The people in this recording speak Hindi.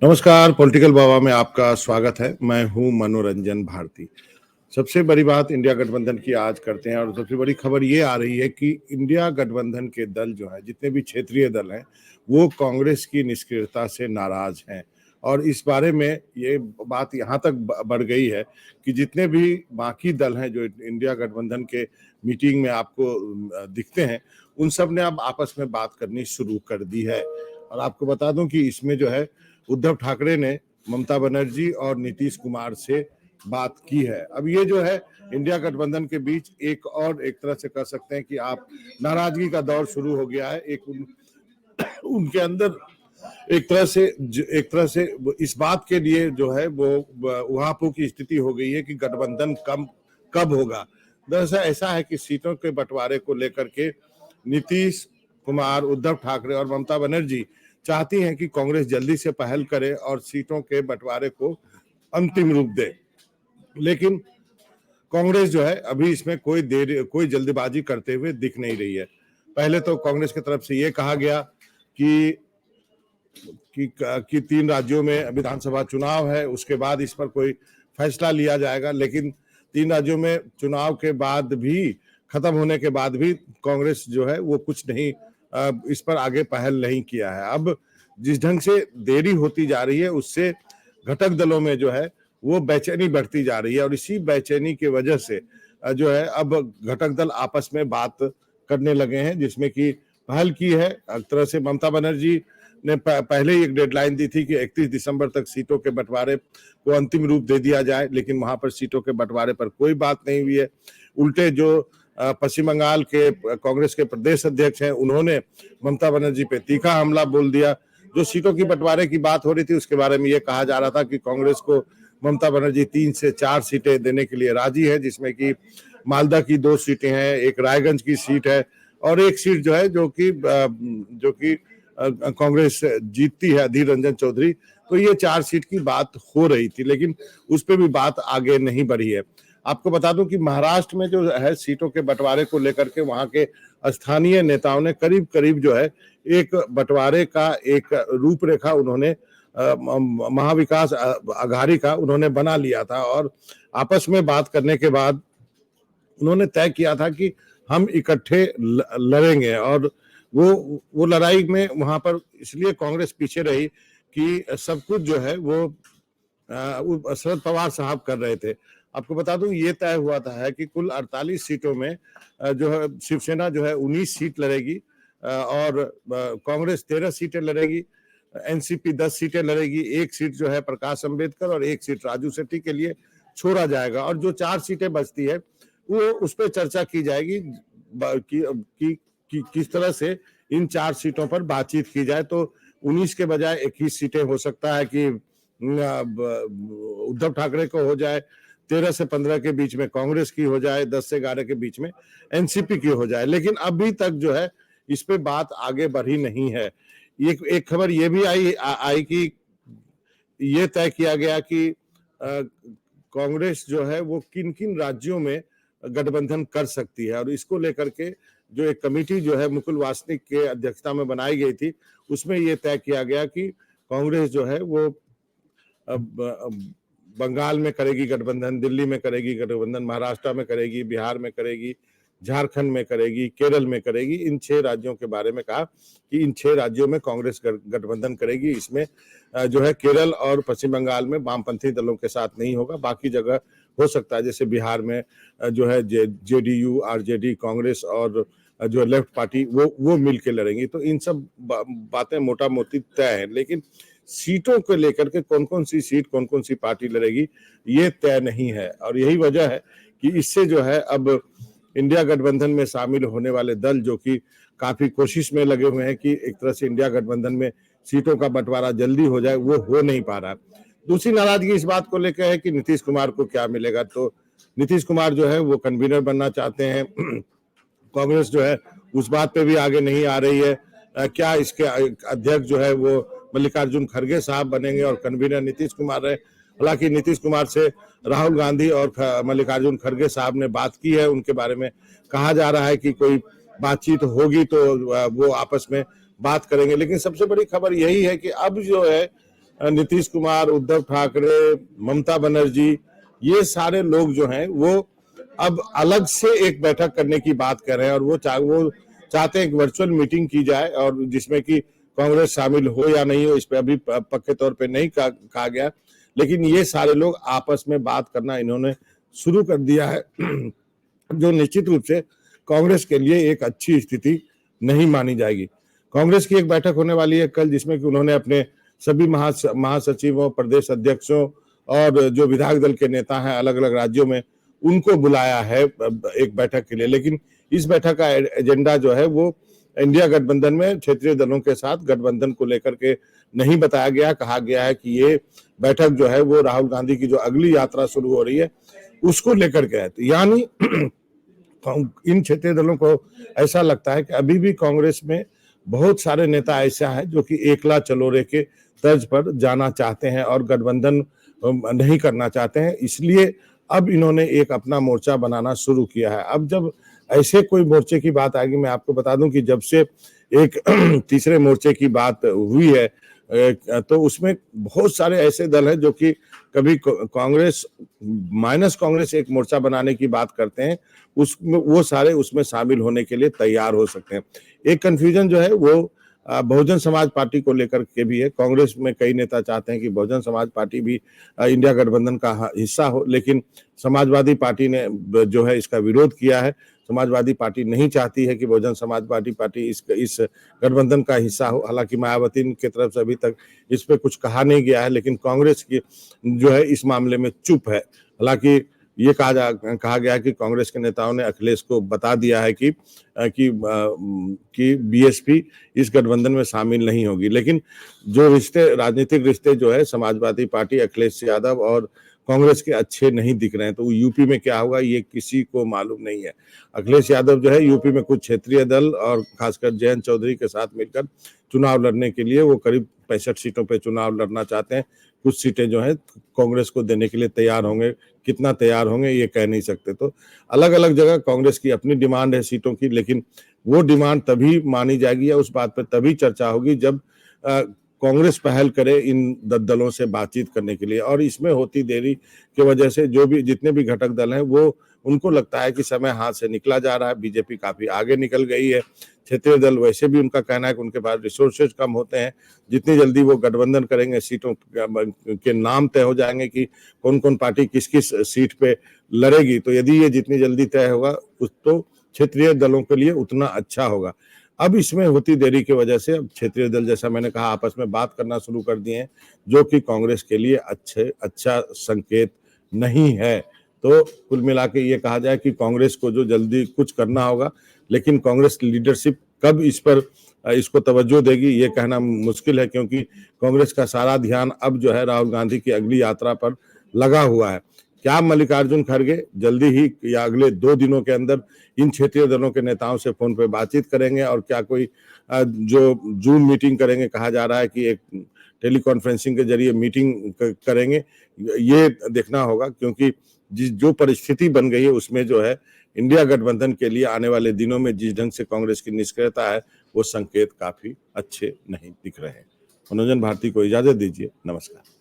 नमस्कार, पॉलिटिकल बाबा में आपका स्वागत है। मैं हूं मनोरंजन भारती। सबसे बड़ी बात इंडिया गठबंधन की आज करते हैं और सबसे बड़ी खबर ये आ रही है कि इंडिया गठबंधन के दल जो है, जितने भी क्षेत्रीय दल हैं, वो कांग्रेस की निष्क्रियता से नाराज हैं। और इस बारे में ये बात यहाँ तक बढ़ गई है कि जितने भी बाकी दल हैं जो इंडिया गठबंधन के मीटिंग में आपको दिखते हैं, उन सब ने अब आपस में बात करनी शुरू कर दी है। और आपको बता दूं कि इसमें जो है उद्धव ठाकरे ने ममता बनर्जी और नीतीश कुमार से बात की है। अब ये जो है इंडिया गठबंधन के बीच एक तरह से कह सकते हैं कि आप नाराजगी का दौर शुरू हो गया है। उनके अंदर एक तरह से इस बात के लिए जो है वो उहापोह की स्थिति हो गई है कि गठबंधन कब होगा। दरअसल ऐसा है कि सीटों के बंटवारे को लेकर के नीतीश कुमार, उद्धव ठाकरे और ममता बनर्जी चाहती हैं कि कांग्रेस जल्दी से पहल करे और सीटों के बंटवारे को अंतिम रूप दे। लेकिन कांग्रेस जो है अभी इसमें कोई जल्दबाजी करते हुए दिख नहीं रही है। पहले तो कांग्रेस की तरफ से ये कहा गया कि 3 राज्यों में विधानसभा चुनाव है, उसके बाद इस पर कोई फैसला लिया जाएगा। लेकिन 3 राज्यों में चुनाव के बाद भी, खत्म होने के बाद भी कांग्रेस जो है वो कुछ नहीं, इस पर आगे पहल नहीं किया है। अब जिस ढंग से देरी होती जा रही है उससे घटक दलों में जो है वो बेचैनी बढ़ती जा रही है और इसी बेचैनी की वजह से जो है अब घटक दल आपस में बात करने लगे हैं, जिसमें कि पहल की है। एक तरह से ममता बनर्जी ने पहले ही एक डेडलाइन दी थी कि 31 दिसंबर तक सीटों के बंटवारे को अंतिम रूप दे दिया जाए, लेकिन वहां पर सीटों के बंटवारे पर कोई बात नहीं हुई है। उल्टे जो पश्चिम बंगाल के कांग्रेस के प्रदेश अध्यक्ष हैं, उन्होंने ममता बनर्जी पे तीखा हमला बोल दिया। जो सीटों की बंटवारे की बात हो रही थी उसके बारे में ये कहा जा रहा था कि कांग्रेस को ममता बनर्जी 3 से 4 सीटें देने के लिए राजी है, जिसमें कि मालदा की 2 सीटें हैं, एक रायगंज की सीट है और एक सीट जो है जो कि कांग्रेस जीतती है, अधीर रंजन चौधरी। तो ये 4 सीट की बात हो रही थी, लेकिन उस पर भी बात आगे नहीं बढ़ी है। आपको बता दूं कि महाराष्ट्र में जो है सीटों के बंटवारे को लेकर के वहां के स्थानीय नेताओं ने करीब करीब जो है एक बंटवारे का एक रूपरेखा उन्होंने महाविकास आघाड़ी का उन्होंने बना लिया था और आपस में बात करने के बाद उन्होंने तय किया था कि हम इकट्ठे लड़ेंगे। और वो लड़ाई में वहां पर इसलिए कांग्रेस पीछे रही कि सब कुछ जो है वो शरद पवार साहब कर रहे थे। आपको बता दूं ये तय हुआ था है कि कुल 48 सीटों में जो है शिवसेना जो है 19 सीट लड़ेगी और कांग्रेस 13 सीटें लड़ेगी, एनसीपी 10 सीटें लड़ेगी, 1 सीट जो है प्रकाश अंबेडकर और 1 सीट राजू शेट्टी के लिए छोड़ा जाएगा और जो 4 सीटें बचती है वो उस पर चर्चा की जाएगी कि किस तरह से इन 4 सीटों पर बातचीत की जाए। तो 19 के बजाय 21 सीटें हो सकता है कि उद्धव ठाकरे को हो जाए, 13 से 15 के बीच में कांग्रेस की हो जाए, 10 से 11 के बीच में एनसीपी की हो जाए। लेकिन अभी तक जो है इस पे बात आगे बढ़ी नहीं है। एक खबर ये भी आई कि ये तय किया गया कि कांग्रेस जो है वो किन किन राज्यों में गठबंधन कर सकती है और इसको लेकर के जो एक कमेटी जो है मुकुल वासनिक के अध्यक्षता में बनाई गई थी, उसमें ये तय किया गया कि कांग्रेस जो है वो बंगाल में करेगी गठबंधन, दिल्ली में करेगी गठबंधन, महाराष्ट्र में करेगी, बिहार में करेगी, झारखंड में करेगी, केरल में करेगी। इन 6 राज्यों के बारे में कहा कि इन 6 राज्यों में कांग्रेस गठबंधन करेगी। इसमें जो है केरल और पश्चिम बंगाल में वामपंथी दलों के साथ नहीं होगा, बाकी जगह हो सकता है। जैसे बिहार में जो है जेडीयू, आरजेडी, कांग्रेस और जो लेफ्ट पार्टी वो मिल के लड़ेंगी। तो इन सब बातें मोटा मोटी तय है, लेकिन सीटों को लेकर के कौन कौन सी सीट कौन कौन सी पार्टी लड़ेगी ये तय नहीं है। और यही वजह है कि इससे जो है अब इंडिया गठबंधन में शामिल होने वाले दल जो कि काफी कोशिश में लगे हुए हैं कि एक तरह से इंडिया गठबंधन में सीटों का बंटवारा जल्दी हो जाए, वो हो नहीं पा रहा। दूसरी नाराजगी इस बात को लेकर है कि नीतीश कुमार को क्या मिलेगा। तो नीतीश कुमार जो है वो कन्वीनर बनना चाहते हैं। कांग्रेस जो है उस बात पे भी आगे नहीं आ रही है। क्या इसके अध्यक्ष जो है वो मल्लिकार्जुन खड़गे साहब बनेंगे और कन्वीनर नीतीश कुमार रहे। हालांकि नीतीश कुमार से राहुल गांधी और मल्लिकार्जुन खड़गे साहब ने बात की है, उनके बारे में कहा जा रहा है कि कोई बातचीत होगी तो वो आपस में बात करेंगे। लेकिन सबसे बड़ी खबर यही है कि अब जो है नीतीश कुमार, उद्धव ठाकरे, ममता बनर्जी, ये सारे लोग जो हैं वो अब अलग से एक बैठक करने की बात कर रहे हैं और वो चाहते हैं एक वर्चुअल मीटिंग की जाए और जिसमें कि कांग्रेस शामिल हो या नहीं हो इस पे अभी पक्के तौर पे नहीं कहा गया, लेकिन ये सारे लोग आपस में बात करना इन्होंने शुरू कर दिया है जो निश्चित रूप से कांग्रेस के लिए एक अच्छी स्थिति नहीं मानी जाएगी। कांग्रेस की एक बैठक होने वाली है कल, जिसमें कि उन्होंने अपने सभी महासचिवों, प्रदेश अध्यक्षों और जो विधायक दल के नेता हैं अलग अलग राज्यों में, उनको बुलाया है एक बैठक के लिए। लेकिन इस बैठक का एजेंडा जो है वो इंडिया गठबंधन में क्षेत्रीय दलों के साथ गठबंधन को लेकर के नहीं बताया गया। कहा गया है कि ये बैठक जो है वो राहुल गांधी की जो अगली यात्रा शुरू हो रही है उसको लेकर के है। यानी इन क्षेत्रीय दलों को ऐसा लगता है कि अभी भी कांग्रेस में बहुत सारे नेता ऐसे हैं जो कि एकला चलोरे के तर्ज पर जाना चाहते हैं और गठबंधन नहीं करना चाहते हैं, इसलिए अब इन्होंने एक अपना मोर्चा बनाना शुरू किया है। अब जब ऐसे कोई मोर्चे की बात आएगी, मैं आपको बता दूं कि जब से एक तीसरे मोर्चे की बात हुई है तो उसमें बहुत सारे ऐसे दल हैं जो कि कभी कांग्रेस माइनस कांग्रेस एक मोर्चा बनाने की बात करते हैं, उसमें वो सारे उसमें शामिल होने के लिए तैयार हो सकते हैं। एक कंफ्यूजन जो है वो बहुजन समाज पार्टी को लेकर के भी है। कांग्रेस में कई नेता चाहते हैं कि बहुजन समाज पार्टी भी इंडिया गठबंधन का हिस्सा हो, लेकिन समाजवादी पार्टी ने जो है इसका विरोध किया है। समाजवादी पार्टी नहीं चाहती है कि बहुजन समाज पार्टी इस गठबंधन का हिस्सा हो। हालांकि मायावती की तरफ से अभी तक इस पे कुछ कहा नहीं गया है, लेकिन कांग्रेस की जो है इस मामले में चुप है। हालांकि ये कहा गया है कि कांग्रेस के नेताओं ने अखिलेश को बता दिया है कि बीएसपी इस गठबंधन में शामिल नहीं होगी। लेकिन जो राजनीतिक रिश्ते जो है समाजवादी पार्टी, अखिलेश यादव और कांग्रेस के अच्छे नहीं दिख रहे हैं, तो यूपी में क्या होगा ये किसी को मालूम नहीं है। अखिलेश यादव जो है यूपी में कुछ क्षेत्रीय दल और खासकर जयंत चौधरी के साथ मिलकर चुनाव लड़ने के लिए वो करीब 65 सीटों पे चुनाव लड़ना चाहते हैं। कुछ सीटें जो है कांग्रेस को देने के लिए तैयार होंगे, कितना तैयार होंगे ये कह नहीं सकते। तो अलग अलग जगह कांग्रेस की अपनी डिमांड है सीटों की, लेकिन वो डिमांड तभी मानी जाएगी या उस बात पर तभी चर्चा होगी जब कांग्रेस पहल करे इन दलों से बातचीत करने के लिए। और इसमें होती देरी की वजह से जितने भी घटक दल हैं वो उनको लगता है कि समय हाथ से निकला जा रहा है, बीजेपी काफी आगे निकल गई है। क्षेत्रीय दल वैसे भी उनका कहना है कि उनके पास रिसोर्सेज कम होते हैं, जितनी जल्दी वो गठबंधन करेंगे सीटों के नाम तय हो जाएंगे कि कौन कौन पार्टी किस किस सीट पे लड़ेगी, तो यदि ये जितनी जल्दी तय होगा तो क्षेत्रीय दलों के लिए उतना अच्छा होगा। अब इसमें होती देरी की वजह से अब क्षेत्रीय दल जैसा मैंने कहा आपस में बात करना शुरू कर दिए हैं, जो कि कांग्रेस के लिए अच्छा संकेत नहीं है। तो कुल मिला के ये कहा जाए कि कांग्रेस को जो जल्दी कुछ करना होगा, लेकिन कांग्रेस लीडरशिप कब इसको तवज्जो देगी ये कहना मुश्किल है, क्योंकि कांग्रेस का सारा ध्यान अब जो है राहुल गांधी की अगली यात्रा पर लगा हुआ है। क्या मल्लिकार्जुन खड़गे जल्दी ही या अगले 2 दिनों के अंदर इन क्षेत्रीय दलों के नेताओं से फोन पर बातचीत करेंगे और क्या कोई जो जूम मीटिंग करेंगे, कहा जा रहा है कि एक टेली कॉन्फ्रेंसिंग के जरिए मीटिंग करेंगे, ये देखना होगा। क्योंकि जो परिस्थिति बन गई है उसमें जो है इंडिया गठबंधन के लिए आने वाले दिनों में जिस ढंग से कांग्रेस की निष्क्रियता है वो संकेत काफी अच्छे नहीं दिख रहे हैं। मनोरंजन भारती को इजाजत दीजिए, नमस्कार।